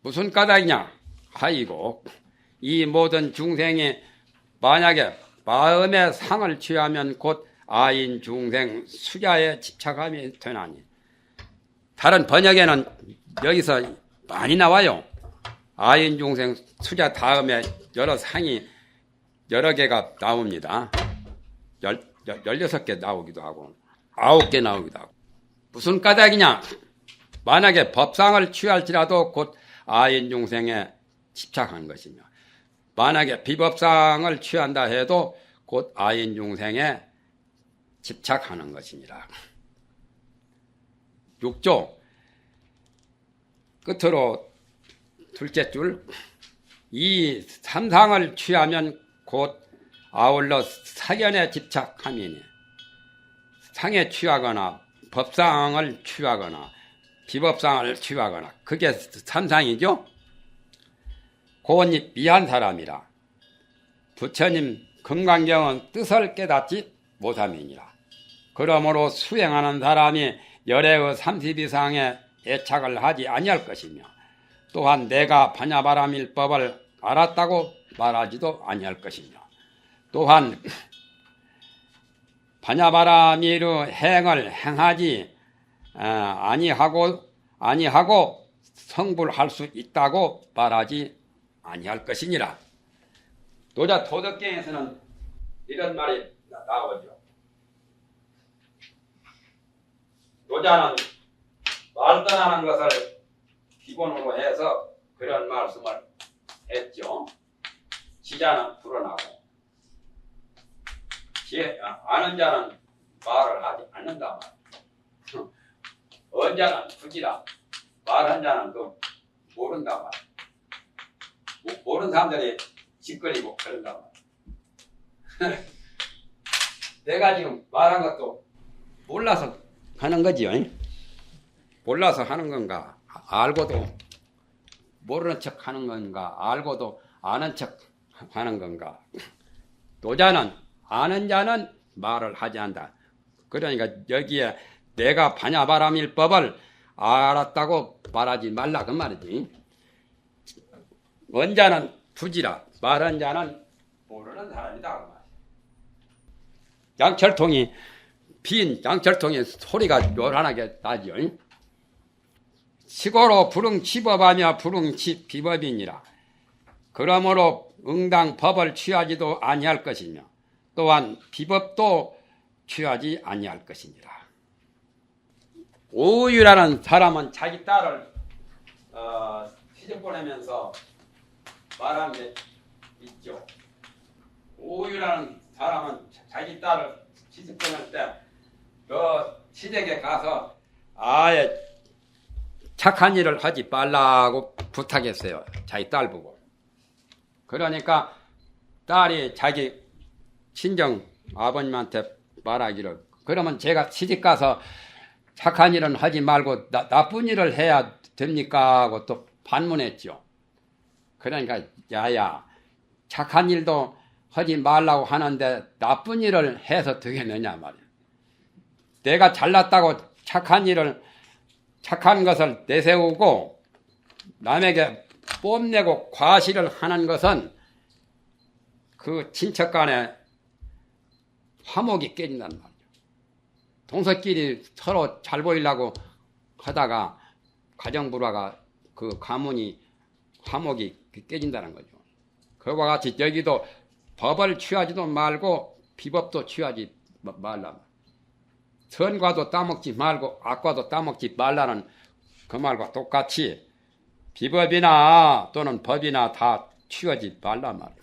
무슨 까닭이냐? 아이고, 이 모든 중생이 만약에 마음의 상을 취하면 곧 아인 중생 수자에 집착함이 되나니. 다른 번역에는 여기서 많이 나와요. 아인 중생 수자 다음에 여러 상이 여러 개가 나옵니다. 16개 나오기도 하고 9개 나오기도 하고. 무슨 까닭이냐? 만약에 법상을 취할지라도 곧 아인 중생에 집착한 것이며, 만약에 비법상을 취한다 해도 곧 아인 중생에 집착하는 것이니라. 6조 끝으로 둘째 줄, 이 삼상을 취하면 곧 아울러 사견에 집착함이니, 상에 취하거나 법상을 취하거나 비법상을 취하거나 그게 삼상이죠. 고언이 미한 사람이라. 부처님 금강경은 뜻을 깨닫지 못함이니라. 그러므로 수행하는 사람이 열애의 30 이상의 애착을 하지 아니할 것이며, 또한 내가 반야바람일 법을 알았다고 말하지도 아니할 것이며, 또한 반야바라밀의 행을 행하지 아니하고 성불할 수 있다고 말하지 아니할 것이니라. 노자 도덕경에서는 이런 말이 나오죠. 노자는 말 떠나는 것을 기본으로 해서 그런 말씀을 했죠. 지자는 불어나고 아는 자는 말을 하지 않는다 말. 언자는 부지라. 말한 자는 또 모른다 말. 모르는 사람들이 짓거리고 그런다 말. 내가 지금 말한 것도 몰라서 하는 거지요. 몰라서 하는 건가, 알고도 모르는 척 하는 건가, 알고도 아는 척 하는 건가. 노자는 아는 자는 말을 하지 않는다. 그러니까 여기에 내가 반야바람일 법을 알았다고 말하지 말라 그 말이지. 원자는 부지라. 말한 자는 모르는 사람이다 그 말이야. 양철통이 빈 양철통이 소리가 요란하게 나죠. 시고로 불응치법하며 불응치비법이니라. 그러므로 응당 법을 취하지도 아니할 것이며, 또한 비법도 취하지 아니할 것이니라. 오유라는 사람은 자기 딸을 시집 보내면서 말한 게 있죠. 오유라는 사람은 자기 딸을 시집 보낼 때 너 시댁에 가서 아예 착한 일을 하지 말라고 부탁했어요. 자기 딸 보고. 그러니까 딸이 자기 친정 아버님한테 말하기를, 그러면 제가 시집 가서 착한 일은 하지 말고 나쁜 일을 해야 됩니까? 하고 또 반문했죠. 그러니까 야야, 착한 일도 하지 말라고 하는데 나쁜 일을 해서 되겠느냐 말이야. 내가 잘났다고 착한 것을 내세우고 남에게 뽐내고 과시를 하는 것은 그 친척 간에 화목이 깨진단 말이야. 동서끼리 서로 잘 보이려고 하다가 가정불화가 그 가문이 화목이 깨진다는 거죠. 그와 같이 여기도 법을 취하지도 말고 비법도 취하지 말라. 선과도 따먹지 말고 악과도 따먹지 말라는 그 말과 똑같이 비법이나 또는 법이나 다 취하지 말라 말이야.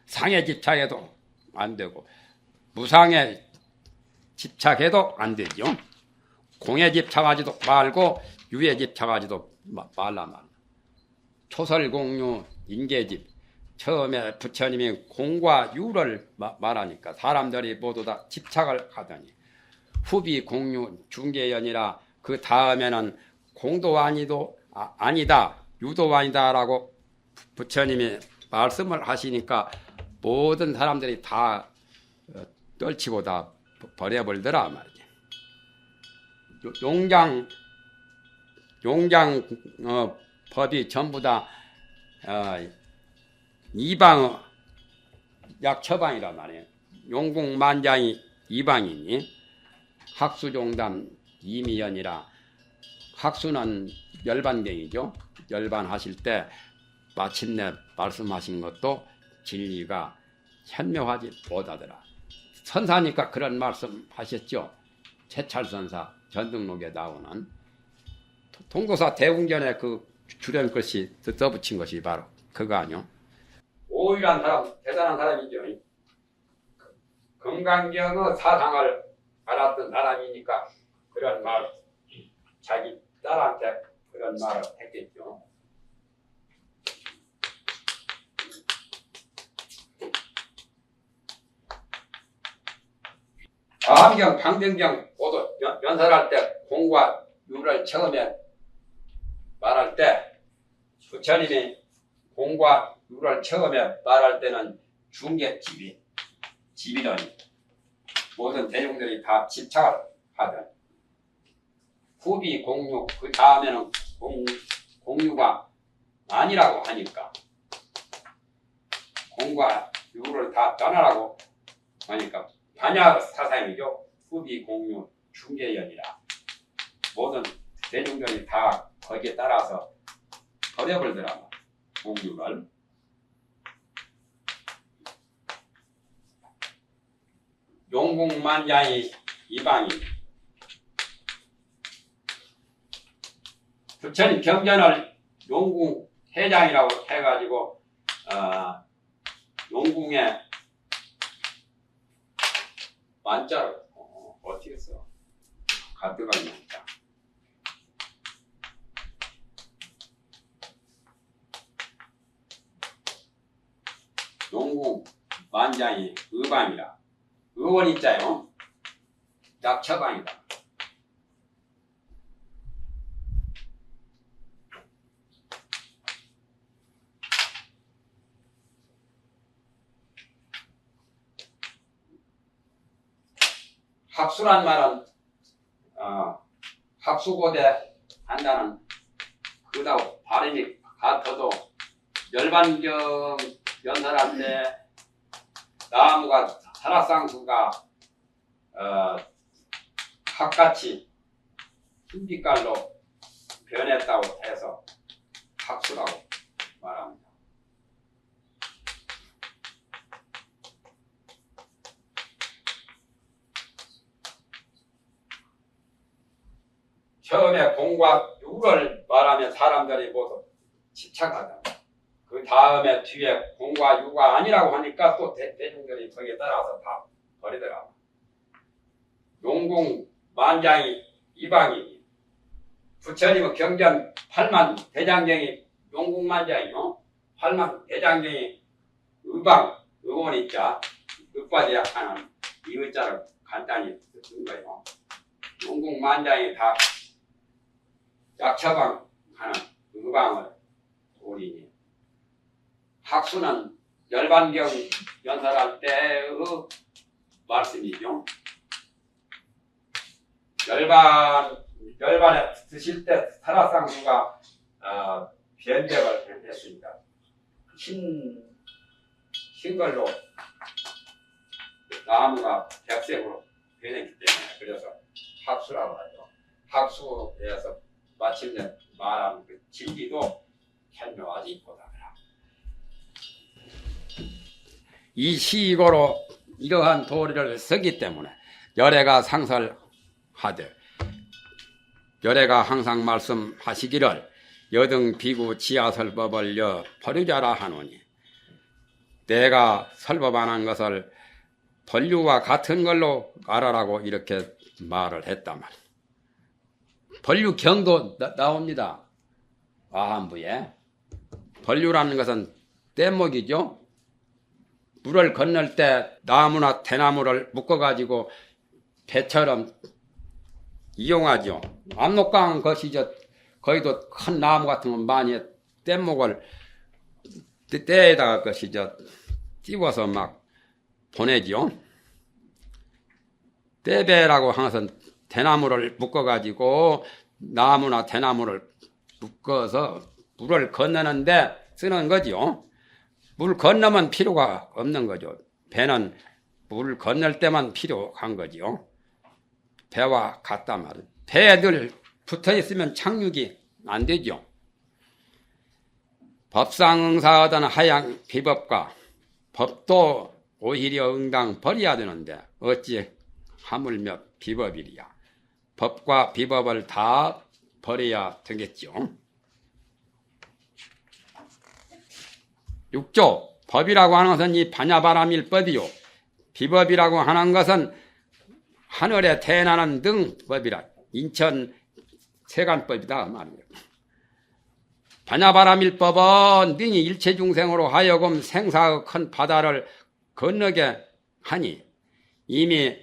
상에 집착해도 안 되고 무상에 집착해도 안 되죠. 공에 집착하지도 말고 유에 집착하지도 말라 말이야. 초설공유 인계집, 처음에 부처님이 공과 유를 말하니까 사람들이 모두 다 집착을 하더니 후비 공유 중계연이라 그 다음에는 공도 아니다 유도 아니다라고 부처님이 말씀을 하시니까 모든 사람들이 다 떨치고 다 버려버리더라 말이지. 법이 전부 다 이방 약 처방이란 말이에요. 용궁만장이 이방이니 학수종담 이미연이라 학수는 열반경이죠. 열반하실 때 마침내 말씀하신 것도 진리가 현명하지 못하더라. 선사니까 그런 말씀 하셨죠. 최찰선사 전등록에 나오는 통도사 대웅전에 그 주련 것이 써붙인 것이 바로 그거 아니요. 오일한 사람, 대단한 사람이죠. 금강경의 사상을 알았던 사람이니까 그런 말, 자기 딸한테 그런 말을 했겠죠. 아함경, 방등경 모두 연설할 때 공과 유를 처음에 말할 때 부처님이 공과 유를 처음에 말할 때는 중계집이더니 모든 대중들이 다 집착을 하던 후비 공유 그 다음에는 공유가 아니라고 하니까 공과 유를 다 떠나라고 하니까 반야 사상이죠. 후비 공유 중계연이라 모든 대중들이 다 거기에 따라서 버려버리더라고 공유를. 용궁만장이 이방이 부처님 경전을 용궁회장이라고 해가지고 용궁에 만자를 어떻게 써? 가득한 만자. 용궁 만장이 의방이라. 의원이자요. 약처방이다. 학수란 말은 학수고대 한다는 그다고 발음이 같아도 열반경 연설할 때 나무가 산화쌍수가 학같이 흰빛깔로 변했다고 해서 학수라고 말합니다. 처음에 공과 유를 말하면 사람들이 모두 집착하다. 그 다음에 뒤에 공과 유가 아니라고 하니까 또 대중들이 거기에 따라서 다 버리더라고. 용궁 만장이 이방이 부처님의 경전 8만 대장경이 용궁 만장이요. 8만 대장경이 의방 의원이자 윽과대약하는 이 의자를 간단히 쓴 거예요. 용궁 만장이 다 약처방하는 의방을 우리니 학수는 열반경 연설할 때의 말씀이죠. 열반에 드실 때 산화쌍수가 변백을 했습니다. 흰 걸로 나무가 백색으로 변했기 때문에 그래서 학수라고 하죠. 학수에서 마침내 말하는 그 진리도 현명하지 못하더라. 이 시고로 이러한 도리를 쓰기 때문에 열애가 상설하되 열애가 항상 말씀하시기를 여등 비구 지하설법을 버리자라 하노니 내가 설법하는 것을 번류와 같은 걸로 알아라고 이렇게 말을 했단 말이에요. 번류경도 나옵니다. 아한부에. 번류라는 것은 뗏목이죠. 물을 건널 때 나무나 대나무를 묶어가지고 배처럼 이용하죠. 압록강 것이 거기도 큰 나무 같은 거 많이 뗏목을 때에다가 것이 띄워서 막 보내죠. 떼배라고 하는 것은 대나무를 묶어가지고 나무나 대나무를 묶어서 물을 건너는데 쓰는 거죠. 물 건너면 필요가 없는 거죠. 배는 물 건널 때만 필요한 거죠. 배와 같단 말이에요. 배에 늘 붙어 있으면 착륙이 안 되죠. 법상응사하던 하양 비법과 법도 오히려 응당 버려야 되는데 어찌 하물며 비법이랴. 법과 비법을 다 버려야 되겠죠. 6조 법이라고 하는 것은 이 반야바람일 법이요. 비법이라고 하는 것은 하늘에 태어나는 등 법이라 인천 세간법이다 말이에요. 반야바람일 법은 능히 일체 중생으로 하여금 생사의 큰 바다를 건너게 하니 이미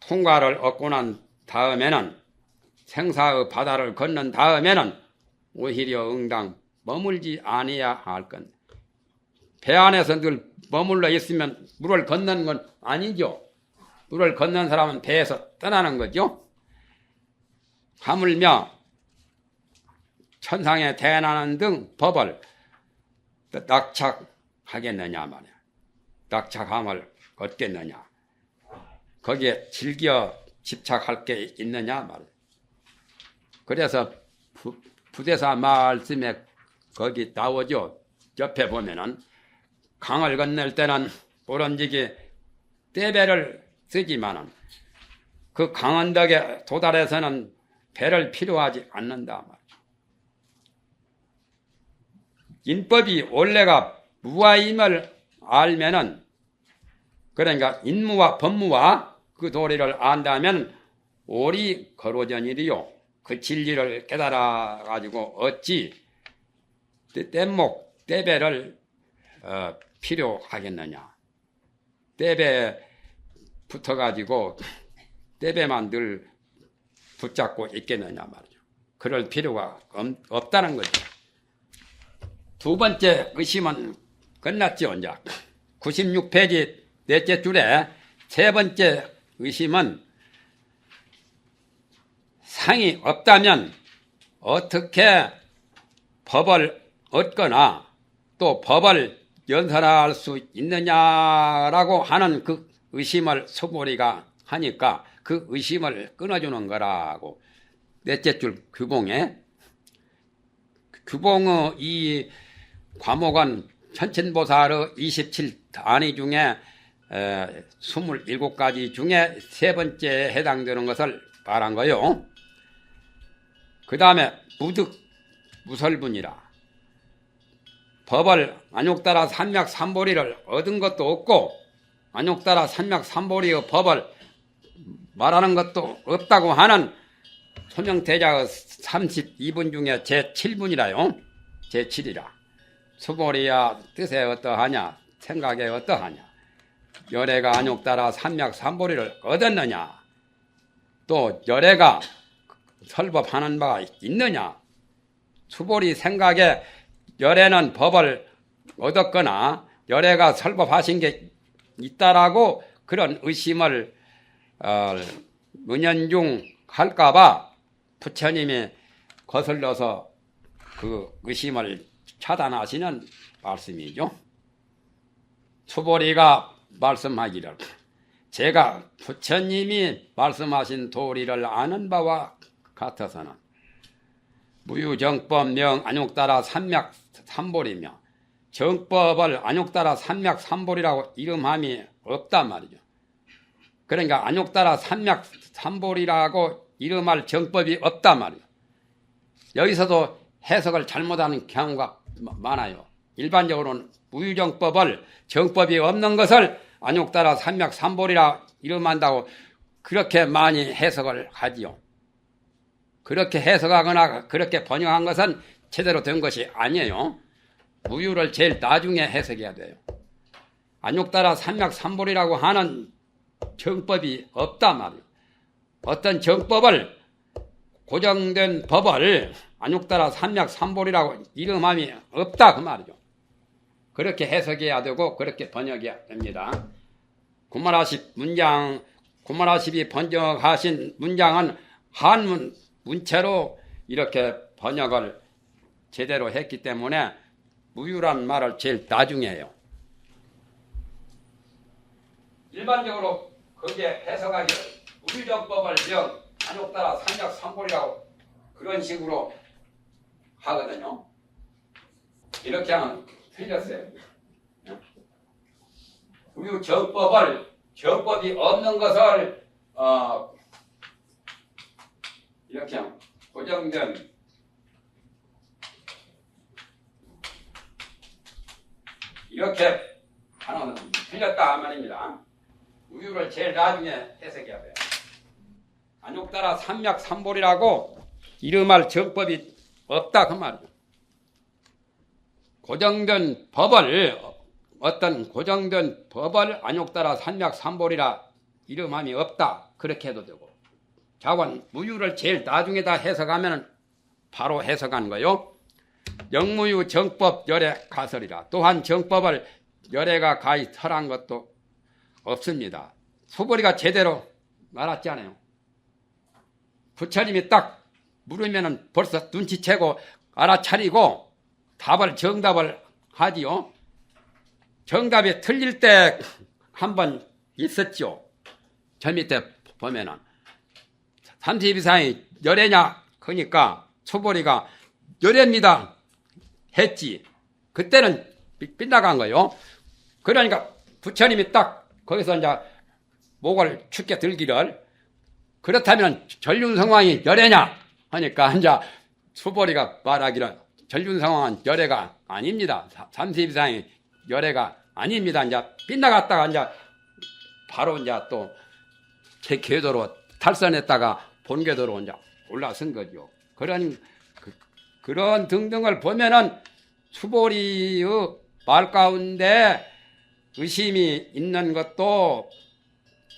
통과를 얻고 난 다음에는 생사의 바다를 건넌 다음에는 오히려 응당 머물지 아니야 할 건. 배 안에서 늘 머물러 있으면 물을 건너는 건 아니죠. 물을 건넌 사람은 배에서 떠나는 거죠. 하물며 천상에 태어나는 등 법을 낙착하겠느냐 말이야. 낙착함을 얻겠느냐. 거기에 즐겨 집착할 게 있느냐 말이야. 그래서 부대사 말씀에 거기 나오죠. 옆에 보면은 강을 건널 때는 오런지기 떼배를 쓰지만은 그 강언덕에 도달해서는 배를 필요하지 않는다 말이야. 인법이 원래가 무아임을 알면은 그러니까 인무와 법무와 그 도리를 안다면 오리 거로전이리요. 그 진리를 깨달아 가지고 어찌 뗏목 떼배를 필요하겠느냐. 떼배 붙어 가지고 떼배만 늘 붙잡고 있겠느냐 말이죠. 그럴 필요가 없다는 거죠. 두 번째 의심은 끝났죠. 이제 96페이지 넷째 줄에 세 번째 의심은 상이 없다면 어떻게 법을 얻거나 또 법을 연설할 수 있느냐라고 하는 그 의심을 소보리가 하니까 그 의심을 끊어주는 거라고 넷째 줄 규봉에 규봉의 이 과목은 현천보살의 27단위 중에 27가지 중에 세 번째에 해당되는 것을 말한 거요. 그 다음에 무득 무설분이라. 법을 안욕따라 삼맥삼보리를 얻은 것도 없고 안욕따라 삼맥삼보리의 법을 말하는 것도 없다고 하는 소명대자의 32분 중에 제7분이라요. 제7이라. 수보리야 뜻에 어떠하냐 생각에 어떠하냐 열애가 안욕따라 삼맥삼보리를 얻었느냐 또 열애가 설법하는 바가 있느냐 수보리 생각에 열애는 법을 얻었거나 열애가 설법하신 게 있다라고 그런 의심을 은연중 할까봐 부처님이 거슬러서 그 의심을 차단하시는 말씀이죠. 수보리가 말씀하기를 제가 부처님이 말씀하신 도리를 아는 바와 같아서는 무유정법 명 안욕따라 삼맥삼보리며 정법을 안욕따라 삼맥삼보리라고 이름함이 없단 말이죠. 그러니까 안욕따라 삼맥삼보리라고 이름할 정법이 없단 말이에요. 여기서도 해석을 잘못하는 경우가 많아요. 일반적으로는 무유정법을 정법이 없는 것을 안욕따라 삼맥삼보리라 이름한다고 그렇게 많이 해석을 하지요. 그렇게 해석하거나 그렇게 번역한 것은 제대로 된 것이 아니에요. 무유를 제일 나중에 해석해야 돼요. 안욕따라 삼맥삼보리라고 하는 정법이 없단 말이에요. 어떤 정법을 고정된 법을 안욕따라 삼맥삼보리라고 이름함이 없다 그 말이죠. 그렇게 해석해야 되고 그렇게 번역해야 됩니다. 구마라십이 번역하신 문장은 한문 문체로 이렇게 번역을 제대로 했기 때문에 무유란 말을 제일 나중에 해요. 일반적으로 거기에 해석하기 무유정법을 명 안욕 따라 삼약삼볼이라고 그런 식으로 하거든요. 이렇게 하면 틀렸어요. 무유정법을 정법이 없는 것을 이렇게 하면 고정된 이렇게 하는 틀렸다 말입니다. 우유를 제일 나중에 해석해야 돼요. 안욕 따라 삼약삼볼이라고 이름할 정법이 없다 그 말이에요. 고정된 법을 어떤 고정된 법을 안욕 따라 삼약삼볼이라 이름함이 없다 그렇게 해도 되고 자원 무유를 제일 나중에다 해석하면 바로 해석한 거요. 영무유 정법 열애 가설이라 또한 정법을 열애가 가히 설한 것도 없습니다. 소벌이가 제대로 말았지 않아요. 부처님이 딱 물으면은 벌써 눈치채고 알아차리고 정답을 하지요. 정답이 틀릴 때 한 번 있었죠. 저 밑에 보면은 32상이 열애냐 그러니까 소벌이가 열애입니다 했지. 그때는 빗나간 거예요. 그러니까 부처님이 딱 거기서 이제 목을 축게 들기를 그렇다면 전륜성왕이 열애냐 하니까 이제 소벌이가 말하기를 전륜성왕은 열애가 아닙니다. 32상이 열애가 아닙니다. 이제 빗나갔다가 이제 바로 이제 또 제 궤도로 탈선했다가 본 궤도로 이제 올라선 거죠. 그런 등등을 보면은 수보리의 말 가운데 의심이 있는 것도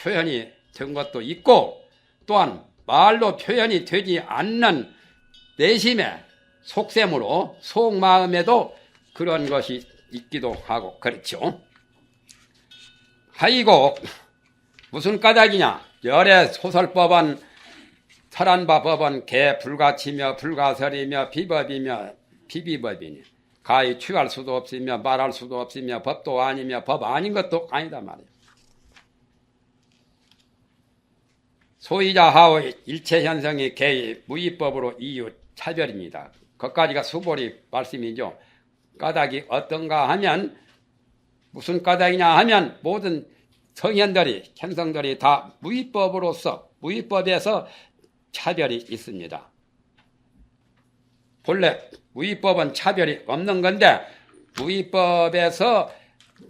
표현이 된 것도 있고 또한 말로 표현이 되지 않는 내심의 속셈으로 속마음에도 그런 것이 있기도 하고 그렇죠. 하이고 무슨 까닭이냐. 열애 소설법은 설한바 법은 개 불가치며 불가설이며 비법이며 비비법이니 가히 취할 수도 없으며 말할 수도 없으며 법도 아니며 법 아닌 것도 아니다 말이에요. 소이자 하의 일체 현상이 개의 무위법으로 이유 차별입니다. 그까지가 수보리 말씀이죠. 까닭이 어떤가 하면 무슨 까닭이냐 하면 모든 성현들이 현성들이 다 무위법으로서 무위법에서 차별이 있습니다. 본래 무위법은 차별이 없는 건데 무위법에서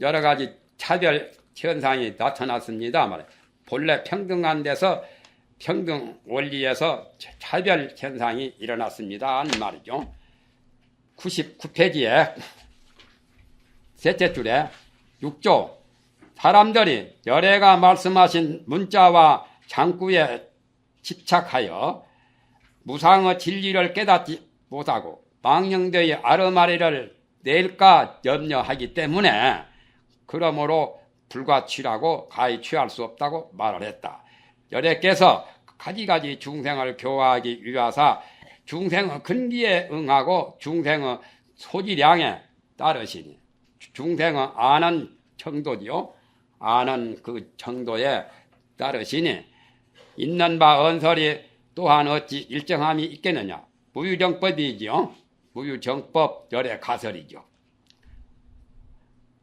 여러 가지 차별 현상이 나타났습니다. 본래 평등한 데서 평등 원리에서 차별 현상이 일어났습니다. 하는 말이죠. 99페이지에 셋째 줄에 6조 사람들이 열애가 말씀하신 문자와 장구에 집착하여 무상의 진리를 깨닫지 못하고 망령되이 아르마리를 낼까 염려하기 때문에 그러므로 불가취라고 가히 취할 수 없다고 말을 했다. 열애께서 가지가지 중생을 교화하기 위하사 중생의 근기에 응하고 중생의 소지량에 따르시니 중생의 아는 정도지요. 아는 그 정도에 따르시니 있는 바 언설이 또한 어찌 일정함이 있겠느냐. 무유정법이지요. 무유정법 열애 가설이죠.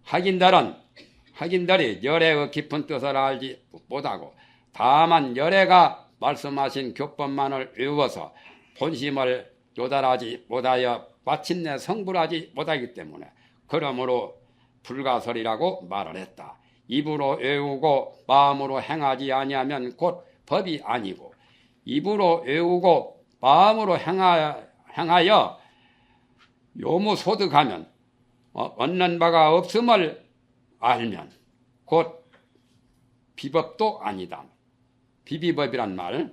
학인들이 열애의 깊은 뜻을 알지 못하고 다만 열애가 말씀하신 교법만을 외워서 본심을 요달하지 못하여 마침내 성불하지 못하기 때문에 그러므로 불가설이라고 말을 했다. 입으로 외우고 마음으로 행하지 아니하면 곧 법이 아니고 입으로 외우고 마음으로 행하여 요무소득하면 얻는 바가 없음을 알면 곧 비법도 아니다. 비비법이란 말